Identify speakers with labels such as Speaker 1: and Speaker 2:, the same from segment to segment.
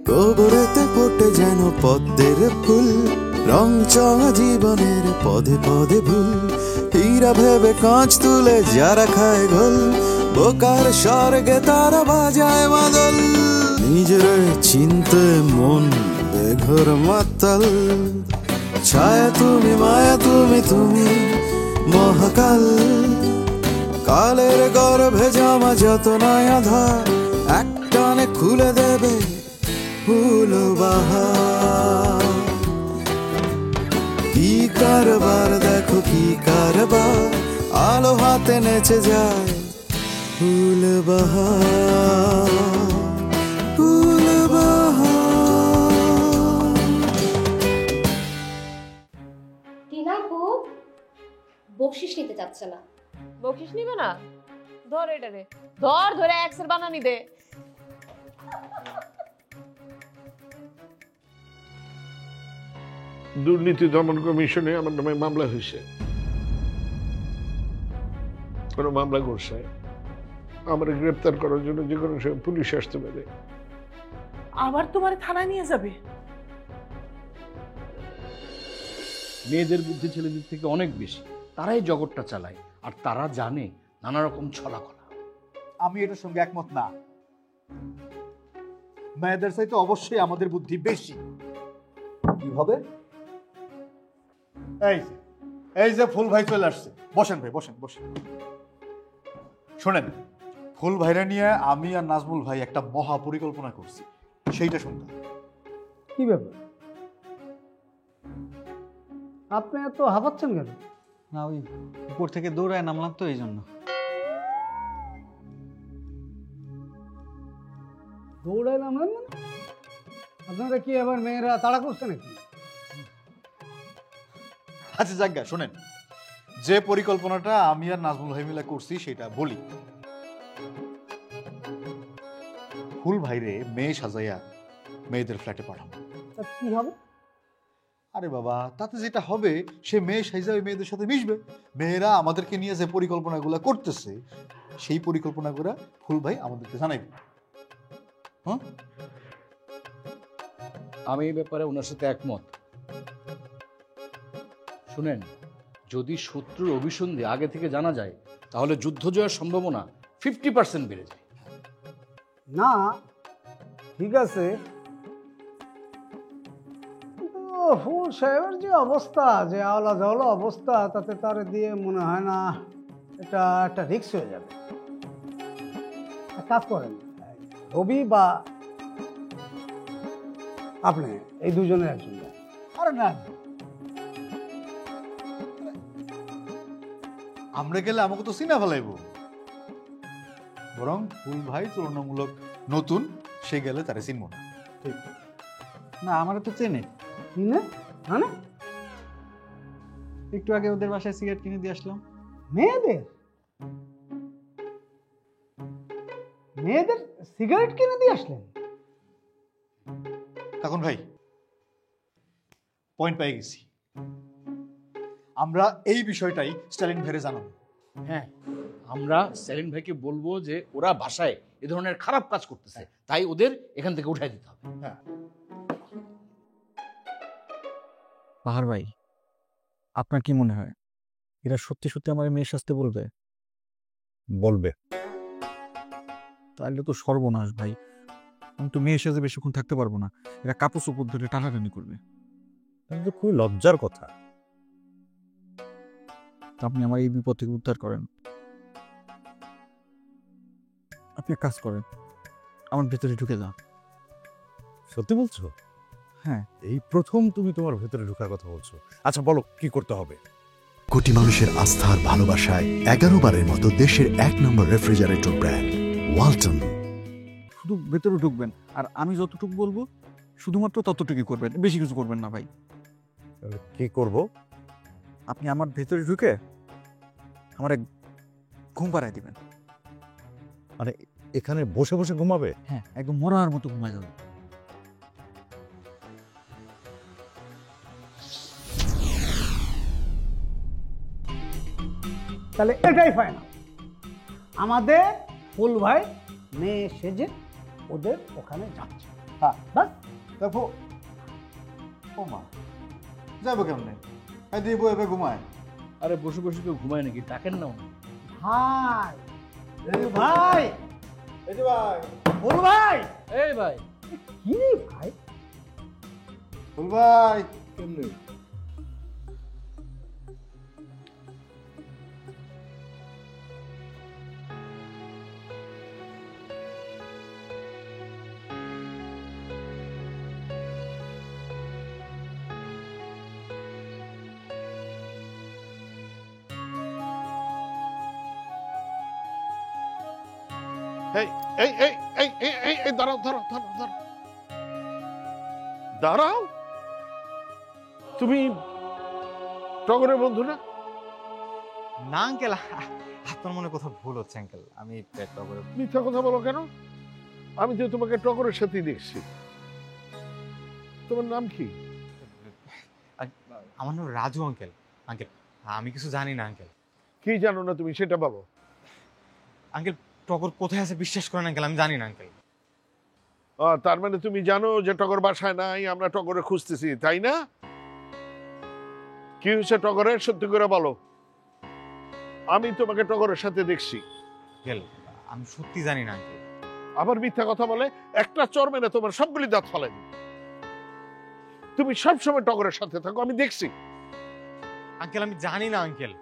Speaker 1: গোবরেতে ফোটে যেন পদ্মের ফুল, রং চঙা জীবনের পদে পদে ভুল। হীরা ভেবে কাঁচ তুলে যারা খায় গোল, বোকার স্বর্গে তারা বাজায় মাদল। নিজের চিনতে মন বেঘর মাতাল, ছায়া তুমি মায়া তুমি তুমি মহাকাল। কালের গর্ভে জমা যত নয়া ধার, একটানে খুলে দেবে ফুল বাহার। কি কারবার দেখো কি কারবার, আলো হাতে নেচে যায় ফুল বাহার, ফুল বাহার।
Speaker 2: টিনাপু বকশিস নিতে চাচ্ছে না।
Speaker 3: বকশিস নিবে না? ধর এটা রে, ধর ধরে এক্সের বানানি দে।
Speaker 4: দুর্নীতি দমন কমিশনে আমার নামে মামলা হয়েছে। কোনো মামলা করছে আমার গ্রেপ্তার করার জন্য যে কোনো সময় পুলিশ আসতে পারে।
Speaker 3: আবার তোমার থানায় নিয়ে যাবে?
Speaker 5: মেয়েদের বুদ্ধি ছেলেদের থেকে অনেক বেশি, তারাই জগৎটা চালায় আর তারা জানে নানা রকম ছলাকলা।
Speaker 6: আমি এটার সঙ্গে একমত না। মেয়েদের চাইতে অবশ্যই আমাদের বুদ্ধি বেশি। কিভাবে? এই যে ফুল ভাই চলে আসছে। বসেন ভাই, বসেন বসেন। শোনেন, ফুল ভাইরা নিয়ে আমি আর নাজমুল ভাই একটা মহা পরিকল্পনা করছি, সেইটা শুনতাম।
Speaker 7: কি ব্যাপার, আপনি এত হাঁপাচ্ছেন কেন?
Speaker 8: না, ওই উপর থেকে দৌড়ায় নামলাম তো এই জন্য।
Speaker 7: দৌড়ায় নামলেন মানে? আপনারা কি আবার মেয়েরা তাড়া করছে নাকি?
Speaker 6: আচ্ছা জায়গা, শোনেন, যে পরিকল্পনাটা আমি আর নাজমুল ভাই মিলে করছি সেটা বলি। ফুল ভাইরে মেয়ে সাজাইয়া মেয়েদের ফ্ল্যাটে পাঠাবো।
Speaker 7: কি হবে?
Speaker 6: আরে বাবা, তাতে যেটা হবে, সে মেয়ে সাজাই মেয়েদের সাথে মিশবে। মেয়েরা আমাদেরকে নিয়ে যে পরিকল্পনাগুলো করতেছে সেই পরিকল্পনাগুলো ফুল ভাই আমাদেরকে জানাইবে। হ্যাঁ,
Speaker 5: আমি এই ব্যাপারে ওনার সাথে একমত। শুনেন, যদি শত্রুর অভিসন্ধি আগে থেকে জানা যায় তাহলে যুদ্ধ জয়ের সম্ভাবনা 50% বেড়ে যায়।
Speaker 7: না ঠিক আছে, ফুল সাহেবের যে অবস্থা, যে আওলা জাওলা অবস্থা, তাতে তার দিয়ে মনে হয় না এটা একটা রিস্ক হয়ে যাবে। এক কাজ করেন, রবি বা আপনি এই দুজনের একজন।
Speaker 6: আরে না, আমরা গেলে আমাকে তো চিনা ফেলাইব। বরং ফুল ভাই তুলনামূলক নতুন, সে গেলে তারা চিনব না। ঠিক
Speaker 8: না, আমারও তো চেনে।
Speaker 7: কিনে মানে?
Speaker 8: একটু আগে ওদের বাসায় সিগারেট কিনে দিয়ে আসলাম।
Speaker 7: মেয়েদের মেয়েদের সিগারেট কিনে দিয়ে আসলেন?
Speaker 6: তখন ভাই পয়েন্ট পেয়ে গেছি। আমরা এই বিষয়টাই স্টালিন ভাইরে জানাবো।
Speaker 5: হ্যাঁ, আমরা সেলিম ভাইকে বলবো যে ওরা বাসায় এ ধরনের খারাপ কাজ করতেছে, তাই ওদের এখান থেকে উঠাই দিতে হবে।
Speaker 6: হ্যাঁ,
Speaker 8: বাহার ভাই, আপনার কি মনে হয় এরা সত্যি সত্যি আমার মেয়ের শাস্তি বলবে?
Speaker 9: বলবে।
Speaker 8: তাহলে তো সর্বনাশ ভাই, আমি তো মেয়ের সাথে বেশিক্ষণ থাকতে পারবো না। এরা কাপড় চোপড় ধরে টানাটানি করবে।
Speaker 9: তাহলে তো খুবই লজ্জার কথা।
Speaker 8: আপনি আমার এই বিপদ থেকে উদ্ধার করেন। আপনি এক কাজ করেন, আমার ভেতরে ঢুকে যান।
Speaker 9: সত্যি বলছো?
Speaker 8: হ্যাঁ।
Speaker 9: এই প্রথম তুমি তোমার ভেতরে ঢোকার কথা বলছো। আচ্ছা বলো, কি করতে হবে?
Speaker 10: কোটি মানুষের আস্থার ভালোবাসায় 11 বারের মতো দেশের 1 নম্বর রেফ্রিজারেটর ব্র্যান্ড ওয়ালটন।
Speaker 8: শুধু ভেতরে ঢুকবেন, আর আমি যতটুকু বলবো শুধুমাত্র ততটুকুই করবেন, বেশি কিছু করবেন না ভাই।
Speaker 9: কি করব?
Speaker 8: আপনি আমার ভেতরে ঢুকে আমার ঘুম পাড়ায় দিবেন।
Speaker 9: মানে এখানে বসে বসে ঘুমাবে?
Speaker 8: হ্যাঁ, একদম মরার মতো ঘুমায় যাবে।
Speaker 7: তাহলে এটাই ফাইনাল। আমাদের ফুল ভাই মেয়ে সেজে ওদের ওখানে যাচ্ছে।
Speaker 6: হ্যাঁ বাস দেখো ও মা যাবো কেমনে দিয়ে বই এবার ঘুমায়।
Speaker 5: আরে বসে বসে কেউ ঘুমায় নাকি? ডাকেন না উনি।
Speaker 7: ভাই ভাই
Speaker 6: এই যে ভাই
Speaker 7: বল ভাই
Speaker 5: এই ভাই,
Speaker 7: কি রে ভাই
Speaker 6: ফুল ভাই
Speaker 5: কেমনে?
Speaker 4: এই এই এই এই এই এই এই দাঁড়াও দাঁড়াও দাঁড়াও দাঁড়াও দাঁড়াও, তুমি টগরের বন্ধু না?
Speaker 11: না আঙ্কেল, আপনার মনে কোথাও ভুল হচ্ছে আঙ্কেল। আমি টগরের।
Speaker 4: মিথ্যা কথা বলো কেন? আমি তো তোমাকে টগরের সাথেই দেখছি। তোমার নাম কি?
Speaker 11: আমার নাম রাজু আঙ্কেল। আঙ্কেল আমি কিছু জানি না আঙ্কেল।
Speaker 4: কি জানো না তুমি সেটা বলো।
Speaker 11: আঙ্কেল টগর কোথায় আছে বিশ্বাস করেন আঙ্কেল, আমি জানি না আঙ্কেল।
Speaker 4: তার মানে তুমি জানো যে টগর বাসায় নাই, আমরা টগরে খুঁজতেছি, তাই না? কি হয়েছে টগরের, সত্যি করে বলো। আমি তোমাকে টগরের সাথে দেখছি।
Speaker 11: আঙ্কেল আমি সত্যি জানি না আঙ্কেল।
Speaker 4: আবার মিথ্যা কথা বলে একটা চর মেরে তোমার সবগুলি দাঁত ফেলে দিই। তুমি সবসময় টগরের সাথে থাকো, আমি দেখছি।
Speaker 11: আঙ্কেল আমি জানি না আঙ্কেল।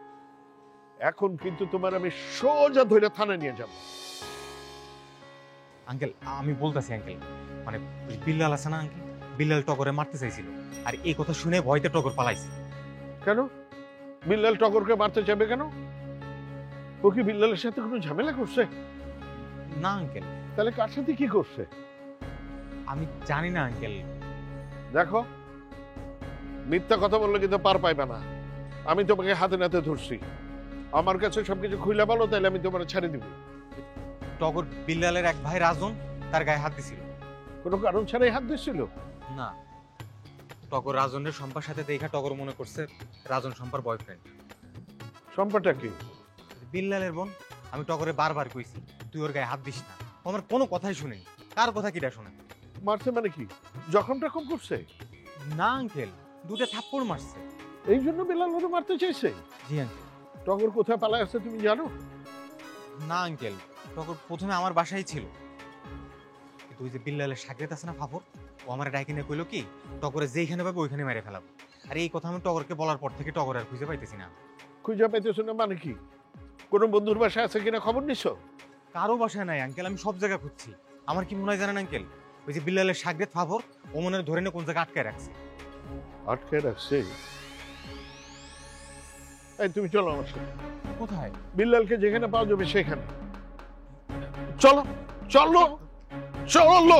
Speaker 4: এখন কিন্তু তোমার আমি সোজা ধরে থানায় নিয়ে যাব।
Speaker 11: আঙ্কেল আমি বলতেছি আঙ্কেল, মানে বিল্লাল আছে না আঙ্কেল, বিল্লাল টগরে মারতে চাইছিল, আর এই কথা শুনে ভয়তে টগর পালাইছে।
Speaker 4: কেন বিল্লাল টগরকে মারতে যাবে কেন? ও কি বিল্লালের সাথে কোনো ঝামেলা করছে?
Speaker 11: না আঙ্কেল।
Speaker 4: তাহলে কার সাথে কি করছে?
Speaker 11: আমি জানি না আঙ্কেল।
Speaker 4: দেখো মিথ্যা কথা বললে কিন্তু পার পাইবে না। আমি তোমাকে হাতে নাতে ধরছি, আমার কাছে সবকিছু খুইলা বলো, তাহলে আমি তোমার ছেড়ে দিব।
Speaker 11: টগর বিল্লালের এক ভাই রাজন তার গায়ে হাত দিছিল।
Speaker 4: কোনো কারণ ছাড়াই হাত দিছিল?
Speaker 11: না, টগর রাজনের সম্পার সাথে দেখা টগর মনে করছে রাজন সম্পার বয়ফ্রেন্ড।
Speaker 4: সম্পাটা কি?
Speaker 11: বিল্লালের বোন। আমি টগরে বারবার কইছি তুই ওর গায়ে হাত দিস না, আমার কোনো কথাই শুনেনি। কার কথা কিটা শুনে?
Speaker 4: মারছে মানে কি, জখম টখম করছে?
Speaker 11: না আঙ্কেল, দুটো থাপ্পড় মারছে।
Speaker 4: এই জন্য বিল্লাল ওরে মারতে চাইছে?
Speaker 11: জি আঙ্কেল।
Speaker 4: টগর কোথায় পালায় আছে তুমি জানো?
Speaker 11: না আঙ্কেল, টগর প্রথমে আমার বাসায় ছিল, কিন্তু ওই যে বিল্লালের সাগরেত আছে না ফাফর, ও আমার ডাইকে নিয়ে কইলো কি টগরে যেইখানে পাবে ওইখানে মেরে ফেলাবো। আর এই কথা আমি টগরকে বলার পর থেকে টগর আর খুঁজে পাইতেছি না।
Speaker 4: খুঁজে পাইতেছ না মানে কি? কোনো বন্ধুর বাসায় আছে কিনা খবর নিছো?
Speaker 11: কারো বাসায় নাই আঙ্কেল, আমি সব জায়গায় খুঁজছি। আমার কি মনে হয় জানেন আঙ্কেল, ওই যে বিল্লালের সাগরেত ফাফর, ও মনে হয় ধরে নিয়ে কোন জায়গায় আটকায় রাখছে।
Speaker 4: আটকে রাখছে? এই তুমি চলো আমার সাথে।
Speaker 11: কোথায়?
Speaker 4: বিল্লালকে যেখানে পাওয়া যাবে সেখানে চলো। চলো চলো।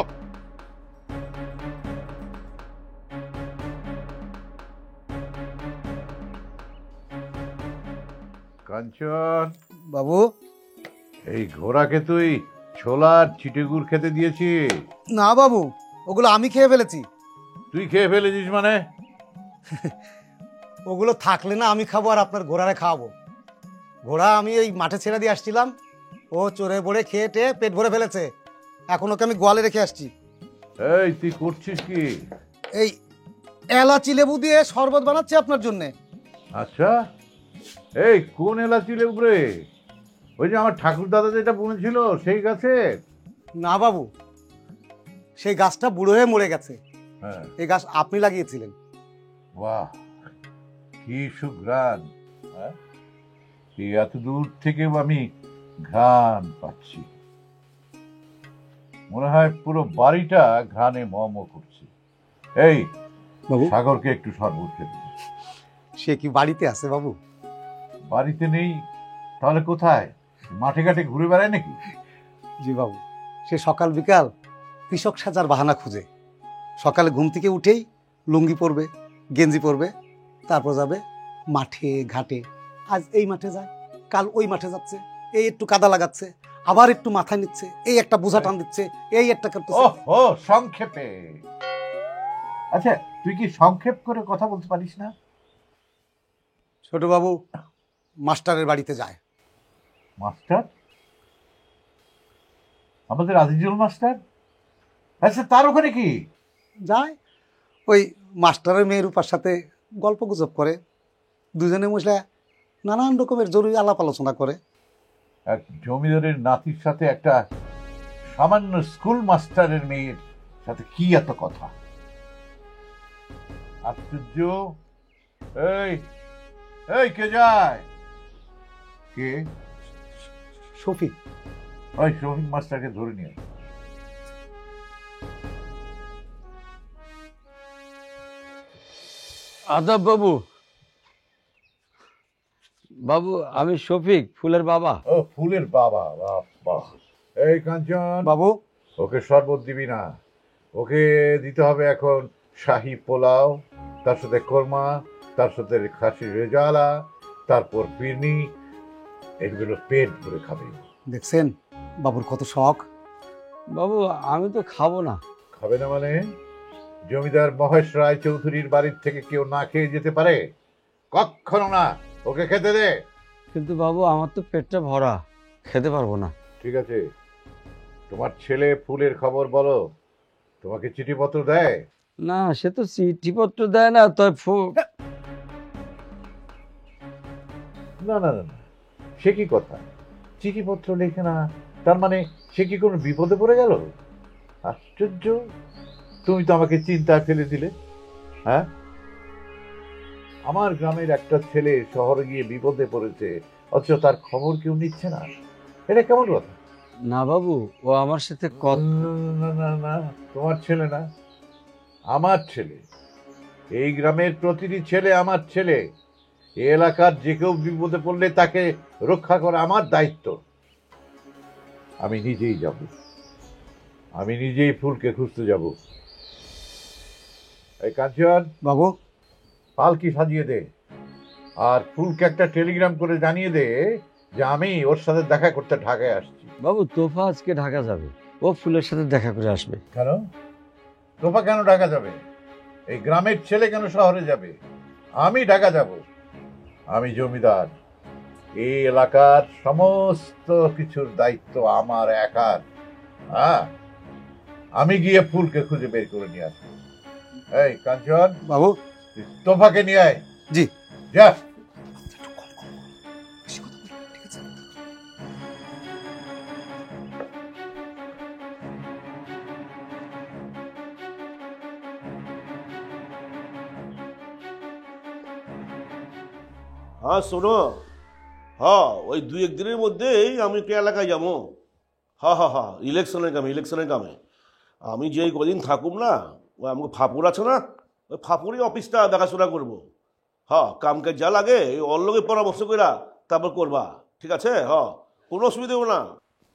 Speaker 12: কাঞ্চন
Speaker 7: বাবু,
Speaker 12: এই ঘোড়াকে তুই ছোলার চিটেগুড় খেতে দিয়েছিস?
Speaker 7: না বাবু, ওগুলো আমি খেয়ে ফেলেছি।
Speaker 12: তুই খেয়ে ফেলেছিস মানে?
Speaker 7: ওগুলো থাকলে না আমি খাবো আর আপনার ঘোড়ারে খাওয়াবো। ঘোড়া আমি এই মাঠে ছেড়ে দিয়ে আসছিলাম, ও চড়ে পড়ে খেয়ে টেয়ে পেট ভরে ফেলেছে। এখন ওকে আমি গোয়ালে রেখে আসছি।
Speaker 12: এই তুই করছিস কি?
Speaker 7: এই এলাচি লেবু দিয়ে শরবত বানাচ্ছি আপনার জন্যে।
Speaker 12: আচ্ছা, এই কোন এলাচি লেবু রে? ওই যে আমার ঠাকুর দাদা যেটা বুনেছিল সেই গাছে?
Speaker 7: না বাবু, সেই গাছটা বুড়ো হয়ে মরে গেছে।
Speaker 12: হ্যাঁ,
Speaker 7: এই গাছ আপনি লাগিয়েছিলেন।
Speaker 12: বাহ, কি সুঘ্রাণ! হ্যাঁ, এই এত দূর থেকেও আমি ঘ্রাণ পাচ্ছি। মনে হয় পুরো বাড়িটা ঘ্রাণে মম করছে। এই
Speaker 7: বাবু,
Speaker 12: সাগরকে একটু শরবত খেতে দে।
Speaker 7: সে কি বাড়িতে আছে বাবু?
Speaker 12: বাড়িতে নেই? তাহলে কোথায়? মাঠে ঘাটে ঘুরে বেড়ায় নাকি?
Speaker 7: জি বাবু, সে সকাল বিকাল কৃষক সাজার বাহানা খুঁজে। সকালে ঘুম থেকে উঠেই লুঙ্গি পরবে, গেঞ্জি পরবে, তারপর যাবে মাঠে ঘাটে। আজ এই মাঠে যায়, কাল ওই মাঠে যাচ্ছে, এই একটু কাদা লাগাচ্ছে, আবার একটু মাথায় নিচ্ছে, এই একটা বোঝা টান দিচ্ছে, এই একটা করতেছে।
Speaker 12: ও সংক্ষেপে। আচ্ছা, তুই কি সংক্ষেপ করে কথা বলতে পারিস না?
Speaker 7: ছোট বাবু মাস্টারের বাড়িতে যায়।
Speaker 12: মাস্টার? আমাদের আজিজুল মাস্টার? আচ্ছা, তার ওখানে কি?
Speaker 7: যায় ওই মাস্টারের মেয়ের উপার সাথে গল্প গুজব করে, দুজনে মশলা নানান রকমের জরুরি আলাপ আলোচনা করে।
Speaker 12: এক জমিদারের নাতির সাথে একটা সামান্য স্কুল মাস্টারের মেয়ের সাথে কি এত কথা? আশ্চর্য। এই এই কে যায়? কে?
Speaker 7: শফিক।
Speaker 12: ওই শফিক মাস্টারকে ধরে নিয়ে আয়।
Speaker 13: আদাব বাবু। বাবু আমি শফিক, ফুলের বাবা।
Speaker 12: ও ফুলের বাবা, বাহ। এই কাঞ্চন
Speaker 7: বাবু,
Speaker 12: ওকে শরবত দিবি না, ওকে দিতে হবে এখন শাহী পোলাও, তার সাথে কোরমা, তার সাথে খাসির রেজালা, তারপর বিরনি। এগুলো পেট ভরে খাবে।
Speaker 7: দেখছেন বাবুর কত শখ।
Speaker 13: বাবু আমি তো খাবো না।
Speaker 12: খাবে না মানে? জমিদার মহেশ রায় চৌধুরীর বাড়ির থেকে কেউ না খেয়ে যেতে পারে? কখনো না। ওকে খেতে দে।
Speaker 13: কিন্তু বাবু আমার তো পেটটা ভরা, খেতে পারবো না।
Speaker 12: ঠিক আছে, তোমার ছেলে ফুলের খবর বলো। তোমাকে চিঠিপত্র দেয়?
Speaker 13: না, সে তো চিঠিপত্র দেয় না। তাই
Speaker 12: না না না না, সে কি কথা? চিঠিপত্র লেখে না তার মানে সে কি কোনো বিপদে পড়ে গেল? আশ্চর্য, তুমি তো আমাকে চিন্তায় ফেলে দিলে। হ্যাঁ, আমার গ্রামের একটা ছেলে শহরে গিয়ে বিপদে পড়েছে, অথচ তার খবর কেউ নিচ্ছে না। এটা কেমন কথা?
Speaker 13: না বাবু, ও আমার সাথে
Speaker 12: না না না, তোমার ছেলে না, আমার ছেলে। এই গ্রামের প্রতিটি ছেলে আমার ছেলে। এই এলাকার যে কেউ বিপদে পড়লে তাকে রক্ষা করা আমার দায়িত্ব। আমি নিজেই যাব, আমি নিজেই ফুলকে খুঁজতে যাব। এই কাঞ্চন
Speaker 7: বাবু,
Speaker 12: পালকি সাজিয়ে দে, আর ফুলকে একটা টেলিগ্রাম করে জানিয়ে দে যে আমি ওর সাথে দেখা করতে ঢাকায় আসছি।
Speaker 13: বাবু তোফা আজকে ঢাকা যাবে, ও ফুলের সাথে দেখা করে আসবে।
Speaker 12: কেন? তোফা কেন ঢাকা যাবে? এই গ্রামের ছেলে কেন শহরে যাবে? আমি ঢাকা যাব। আমি জমিদার, এই এলাকার সমস্ত কিছুর দায়িত্ব আমার একার। হ্যাঁ, আমি গিয়ে ফুলকে খুঁজে বের করে নিয়ে আসবো। এই কাঞ্চন
Speaker 7: বাবু,
Speaker 12: তোফাকে নিয়ে আয়।
Speaker 7: জি
Speaker 12: যা।
Speaker 14: হ্যাঁ শোনো, হ্যাঁ ওই 2-1 দিনের মধ্যেই আমি একটা এলাকায় যাবো। হ্যাঁ, ইলেকশনের কামে আমি যেই কদিন থাকুম না, ওই আমাকে ফাপুর আছে না, ওই ফাপুরই অফিসটা দেখাশোনা করবো। হ্যাঁ, কামকে যা লাগে ওর লগে পরামর্শ কইরা তারপর করবা, ঠিক আছে? হ্যাঁ, কোনো অসুবিধা হবে না।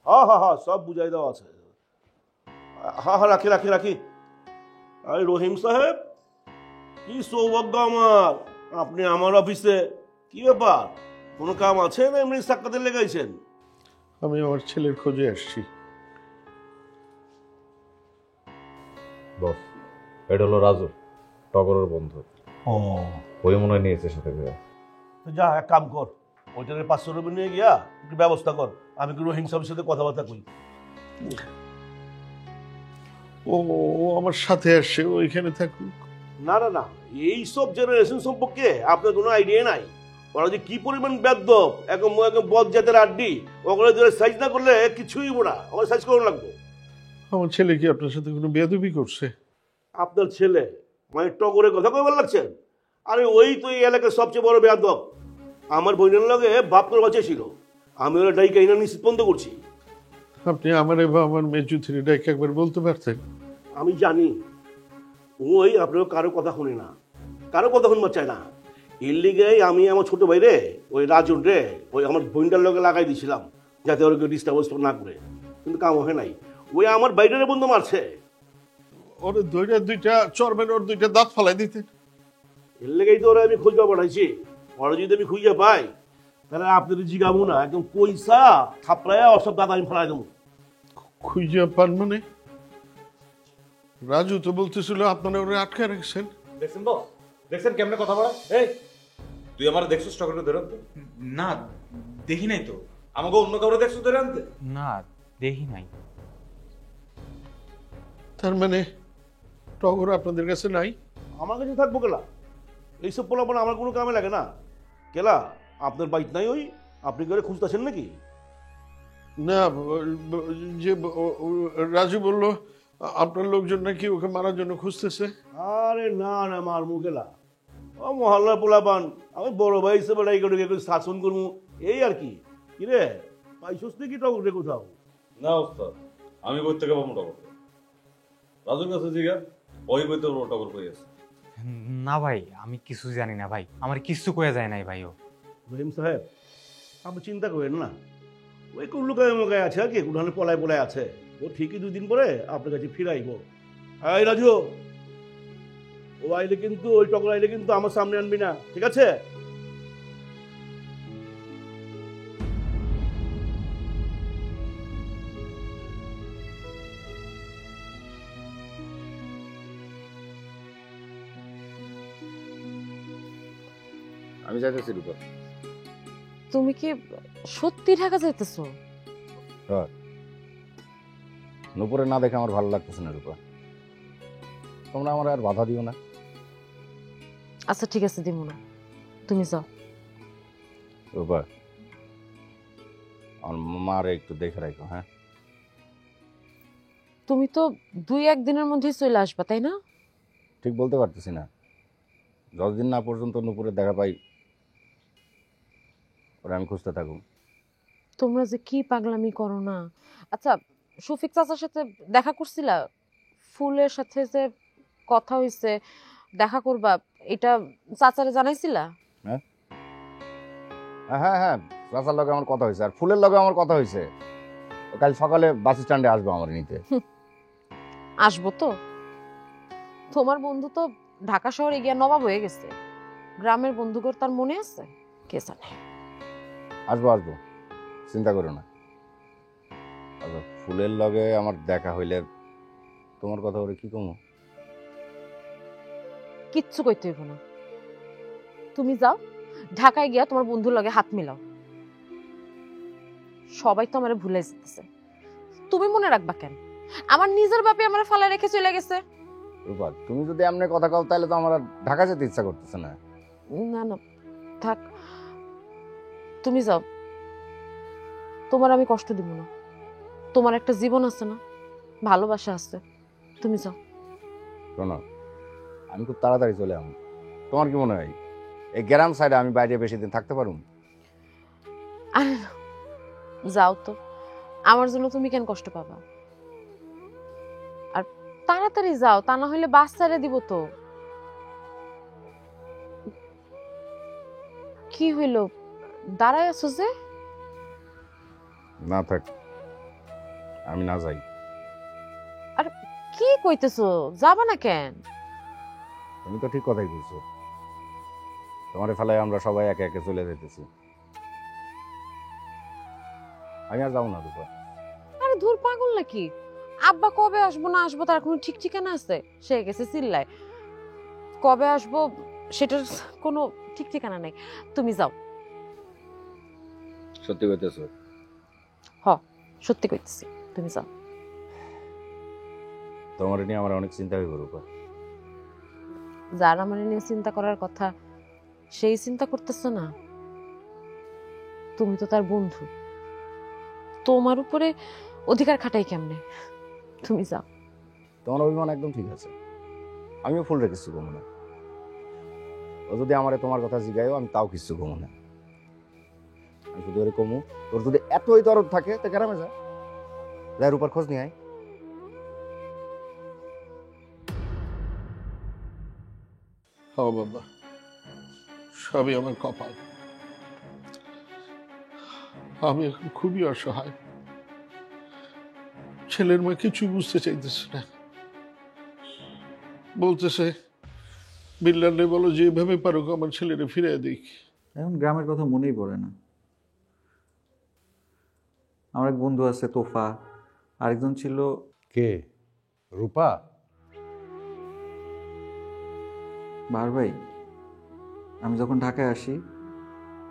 Speaker 14: হ্যাঁ, সব বুঝাই দেওয়া আছে। হ্যাঁ, রাখি। আরে রহিম সাহেব, কি সৌভাগ্য আমার, আপনি আমার অফিসে। কি ব্যাপার, কোনো কাম আছে না এমনি সাক্ষাতে লেগাইছেন?
Speaker 4: আমি আমার ছেলের খোঁজে আসছি।
Speaker 11: বস, এটা হলো রাজু, টগরের বন্ধু।
Speaker 14: ও,
Speaker 11: ওই মনে হয় নিয়েছে সাথে করে।
Speaker 14: তো যা, এক কাম কর, ওইটাকে 500 রুপি নিয়ে গিয়া একটু ব্যবস্থা কর। আমি কি রহিম সাহেবের সাথে কথাবার্তা করি।
Speaker 4: ও আমার সাথে আসছে, ওইখানে থাকুক।
Speaker 14: না, এইসব জেনারেশন সম্পর্কে আপনার কোনো আইডিয়া নাই। ওরা যে কি পরিমাণ বেদ্যপ, একদম বদ জাতের আড্ডি, ওগুলো সাইজ না করলে কিছুই না। আমার সাইজ করানো লাগবে।
Speaker 4: আমার ছেলে কি আপনার সাথে কোনো বেয়াদবি করছে?
Speaker 14: আপনার ছেলে মানে টগরের কথা কইবার লাগছেন? আরে ওই তো এই এলাকার সবচেয়ে বড় বেয়াদব। আমার বোনের লগে বাপ করে বাঁচে ছিল, আমি ওরা ডাইকা ইনা নিশ্চিত বন্ধ করছি।
Speaker 4: আপনি আমার বা আমার মেজুথিরি ডাইকে একবার বলতে পারতেন।
Speaker 14: আমি জানি ওই আপনার কারো কথা শুনে না, কারো কথা শুনবার চায় না। এর লিগে আমি আমার ছোট ভাই রে, ওই রাজন রে, ওই আমার বোনটার লগে লাগাই দিয়েছিলাম যাতে ওরা কেউ ডিস্টার্ব না করে, কিন্তু কাম হয় নাই। ওই আমার বাইরের বন্ধু মারছে।
Speaker 4: ওর দুইটা চরমের ওর 2টা দাঁত ফালাই দিতেন।
Speaker 14: এর লেগেই তো ওরা আমি খুঁজবা পাঠাইছি। ওরা যদি আমি খুঁজে পাই তাহলে আপনাদের জিগাবো না, একদম পয়সা থাপড়ায় সব দাঁত আমি ফেলাই দেবো।
Speaker 4: খুঁজে পান মানে? রাজু তো বলতেছিল আপনারা ওরা আটকে রাখছেন।
Speaker 11: দেখছেন বস, দেখছেন কেমনে কথা বলে? এই তুই আমার দেখছিস টগরকে ধরে আনতে?
Speaker 15: না, দেখি নাই তো।
Speaker 11: আমাকে অন্য কাউরে দেখছিস ধরে আনতে?
Speaker 15: না, দেখি নাই।
Speaker 4: তার মানে টগর আপনাদের কাছে নাই?
Speaker 14: আমার কাছে থাকবো কেলা? এইসব পোলাপন আমার কোনো কামে লাগে না। কেলা আপনার বাইক নাই ওই? আপনি করে খুঁজতেছেন নাকি?
Speaker 4: না, যে রাজু বলল আপনার লোকজন নাকি ওকে মারার জন্য খুঁজতেছে।
Speaker 14: আরে না না, মার মুখেলা ও মহল্লার পোলাপান, আমি বড় ভাই হিসেবে শাসন করবো এই আর কি। কিরে পাইছস নাকি টগরে কোথাও?
Speaker 16: না ওস্তাদ, আমি কই থেকে পাবো টগর? রাজুর কাছে জিজ্ঞাসা, ওই কইতে টগর কই আছে।
Speaker 11: না ভাই, আমি কিছু জানি না ভাই, আমার কিছু কয়ে যায় নাই ভাই। ও
Speaker 14: রহিম সাহেব, আপনি চিন্তা করেন না, ওই কোন লুকায় মুখায় আছে আর কি, কোনখানে পলায় পলায় আছে। ও ঠিকই 2 দিন পরে আপনার কাছে ফিরাইব। এই রাজু, ও আইলে কিন্তু, ওই টগর আইলে কিন্তু আমার সামনে আনবি না, ঠিক আছে?
Speaker 13: আমি যাইতেছি রূপা।
Speaker 3: তুমি কি সত্যি ঢাকা যাইতেছো?
Speaker 13: নুপুরে না দেখে আমার ভালো লাগতেছে না রূপা, তোমরা আমার আর বাধা দিও না।
Speaker 3: আচ্ছা ঠিক আছে, দিব না, তুমি যাও।
Speaker 13: রূপা, আমার মার একটু দেখে রাখো। হ্যাঁ,
Speaker 3: তুমি তো 2-1 দিনের মধ্যেই চলে আসবা, তাই না?
Speaker 13: ঠিক বলতে পারতেছি না, যতদিন না পর্যন্ত নুপুরে দেখা পাই ওরা আমি খুঁজতে থাকুন।
Speaker 3: তোমরা যে কি পাগলামি করো না। আচ্ছা, শফিক চাচার সাথে দেখা করছিলা? ফুলের সাথে যে কথা হইছে দেখা করবা, এটা চাচারে জানাইছিলা?
Speaker 13: হ্যাঁ হ্যাঁ হ্যাঁ, চাচার লগে আমার কথা হয়েছে, আর ফুলের লগে আমার কথা হয়েছে। কাল সকালে বাস স্ট্যান্ডে আসবো আমার নিতে।
Speaker 3: আসবো তো, তোমার বন্ধু তো ঢাকা শহরে গিয়া নবাব হয়ে গেছে। গ্রামের বন্ধুগর তার মনে আছে? কে জানে।
Speaker 13: আসবো আসবো, চিন্তা করো না। আচ্ছা, ফুলের লগে আমার দেখা হইলে তোমার কথা ওরে কি কমো?
Speaker 3: কিচ্ছু কইতে হইব না, তুমি যাও ঢাকায় গিয়া তোমার বন্ধুর লগে হাত মিলাও। সবাই তো আমারে ভুলে যেতেছে, তুমি মনে রাখবা কেন? আমার নিজের বাপে আমার ফালা রেখে চলে গেছে।
Speaker 13: রূপা, তুমি যদি এমনি কথা কও তাহলে তো আমার আর ঢাকা যেতে ইচ্ছা করতেছে না।
Speaker 3: না না থাক, তুমি যাও, তোমার আমি কষ্ট দিব না। তোমার একটা জীবন আছে না, ভালোবাসা আছে, তুমি যাও।
Speaker 13: শোনো, আমি খুব তাড়াতাড়ি চলে আসবো। তোমার কি মনে হয় এই গ্রাম সাইডে আমি বাইরে বেশি দিন থাকতে পারুম?
Speaker 3: আরে না, যাও তো, আমার জন্য তুমি কেন কষ্ট পাবা? আর তাড়াতাড়ি যাও, তা না হইলে বাস ছেড়ে দিব তো। কি হইল, দাঁড়ায় আছো যে?
Speaker 13: না থাক, আমি না যাই।
Speaker 3: আর কি কইতেছো, যাবা না কেন?
Speaker 13: তুমি তো ঠিক কথাই বলছো, তোমার ফেলায় আমরা সবাই একে একে চলে যেতেছি। আমি আর যাবো না রূপা।
Speaker 3: আরে ধুর, পাগল নাকি? আব্বা কবে আসবো না আসবো তার কোনো ঠিক ঠিকানা আছে? সে গেছে চিল্লায়, কবে আসবো সেটার কোনো ঠিক ঠিকানা নেই। তুমি যাও।
Speaker 13: সত্যি কইতেছো?
Speaker 3: হ, সত্যি কইতেছি, তুমি যাও।
Speaker 13: তোমার নিয়ে আমার অনেক চিন্তা হইব রূপা।
Speaker 3: যার আমার নিয়ে চিন্তা করার কথা সেই চিন্তা করতেছ না। তুমি তো তার বন্ধু, তোমার উপরে অধিকার খাটাই কেমনে? তুমি যাও।
Speaker 13: তোমার অভিমান একদম ঠিক আছে, আমিও ফুল রেখেছি কমো না। ও যদি আমারে তোমার কথা জিগায়ও আমি তাও কিছু কমো না। আমি শুধু ওরে কমু, তোর যদি এতই দরদ থাকে তো গ্রামে যা, যাই রূপার খোঁজ নিয়ে আয়।
Speaker 4: হ্যাঁ বাবা, সবই আমার কপাল। আমি এখন খুবই অসহায়। ছেলের মা কিছু বুঝতে চাইতেছে না, বলতেছে বিল্লালে বলো যেভাবে পারুক আমার ছেলেরে ফিরে দিক।
Speaker 8: এখন গ্রামের কথা মনেই পড়ে না। আমার এক বন্ধু আছে তোফা, আরেকজন ছিল
Speaker 12: কে? রূপা?
Speaker 8: বার ভাই, আমি যখন ঢাকায় আসি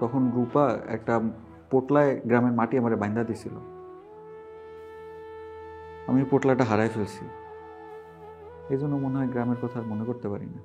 Speaker 8: তখন রূপা একটা পোটলায় গ্রামের মাটি আমারে বাইন্ধা দিছিল। আমি পোটলাটা হারাই ফেলছি। এই জন্য মনে হয় গ্রামের কথা আর মনে করতে পারি না।